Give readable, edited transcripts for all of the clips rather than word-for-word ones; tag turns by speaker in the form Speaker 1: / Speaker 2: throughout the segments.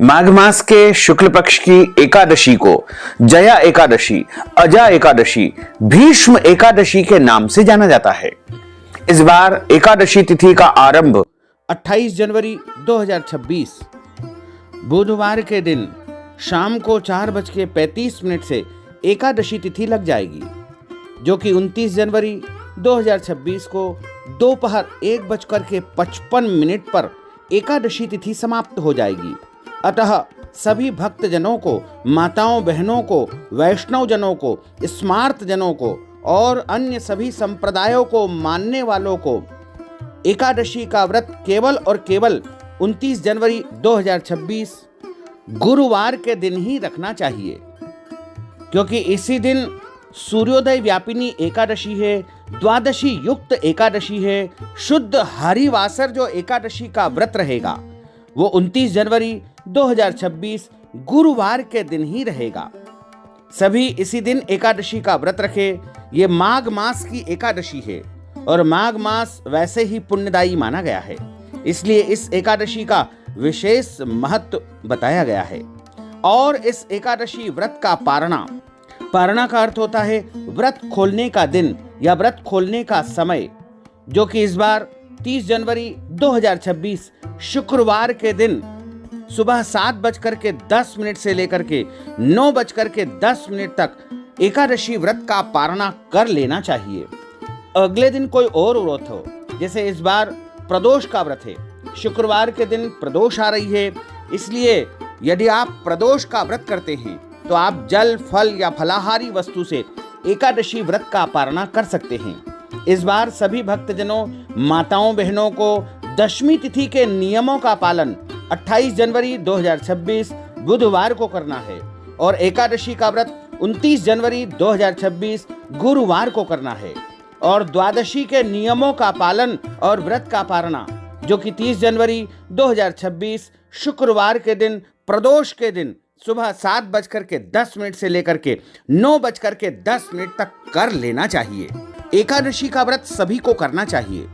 Speaker 1: माघ मास के शुक्ल पक्ष की एकादशी को जया एकादशी, अजा एकादशी, भीष्म एकादशी के नाम से जाना जाता है। इस बार एकादशी तिथि का आरंभ 28 जनवरी 2026 बुधवार के दिन शाम को 4:35 से एकादशी तिथि लग जाएगी, जो कि 29 जनवरी 2026 को दोपहर 1:55 पर एकादशी तिथि समाप्त हो जाएगी। अतः सभी भक्तजनों को, माताओं बहनों को, वैष्णव जनों को, स्मार्त जनों को और अन्य सभी संप्रदायों को मानने वालों को एकादशी का व्रत केवल और केवल 29 जनवरी 2026 गुरुवार के दिन ही रखना चाहिए, क्योंकि इसी दिन सूर्योदय व्यापिनी एकादशी है, द्वादशी युक्त एकादशी है। शुद्ध हरिवासर जो एकादशी का व्रत रहेगा वो 29 जनवरी 2026 गुरुवार के दिन ही रहेगा। सभी इसी दिन एकादशी का व्रत रखें। ये माघ मास की एकादशी है और माघ मास वैसे ही पुण्यदायी माना गया है, इसलिए इस एकादशी का विशेष महत्व बताया गया है। और इस एकादशी व्रत का पारणा का अर्थ होता है व्रत खोलने का दिन या व्रत खोलने का समय, जो कि इस बार 30 जनवरी 2026 शुक्रवार के दिन सुबह 7:10 से लेकर के 9:10 तक एकादशी व्रत का पारणा कर लेना चाहिए। अगले दिन कोई और व्रत हो, जैसे इस बार प्रदोष का व्रत है, शुक्रवार के दिन प्रदोष आ रही है, इसलिए यदि आप प्रदोष का व्रत करते हैं तो आप जल, फल या फलाहारी वस्तु से एकादशी व्रत का पारणा कर सकते हैं। इस बार सभी भक्तजनों, माताओं बहनों को दशमी तिथि के नियमों का पालन 28 जनवरी 2026 बुधवार को करना है और एकादशी का व्रत 29 जनवरी 2026 गुरुवार को करना है और द्वादशी के नियमों का पालन और व्रत का पारणा, जो कि 30 जनवरी 2026 शुक्रवार के दिन प्रदोष के दिन सुबह 7:10 से लेकर के 9:10 तक कर लेना चाहिए। एकादशी का व्रत सभी को करना चाहिए,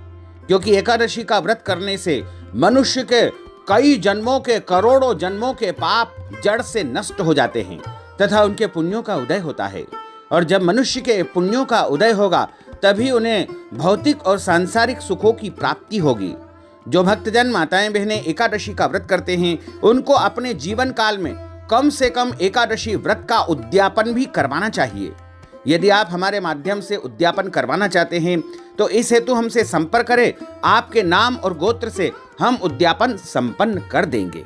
Speaker 1: क्योंकि एकादशी का व्रत करने से मनुष्य के कई जन्मों के, करोड़ों जन्मों के पाप जड़ से नष्ट हो जाते हैं तथा उनके पुण्यों का उदय होता है। और जब मनुष्य के पुण्यों का उदय होगा तभी उन्हें भौतिक और सांसारिक सुखों की प्राप्ति होगी। जो भक्तजन, माताएं बहनें एकादशी का व्रत करते हैं उनको अपने जीवन काल में कम से कम एकादशी व्रत का उद्यापन भी करवाना चाहिए। यदि आप हमारे माध्यम से उद्यापन करवाना चाहते हैं तो इस हेतु हमसे संपर्क करें। आपके नाम और गोत्र से हम उद्यापन संपन्न कर देंगे।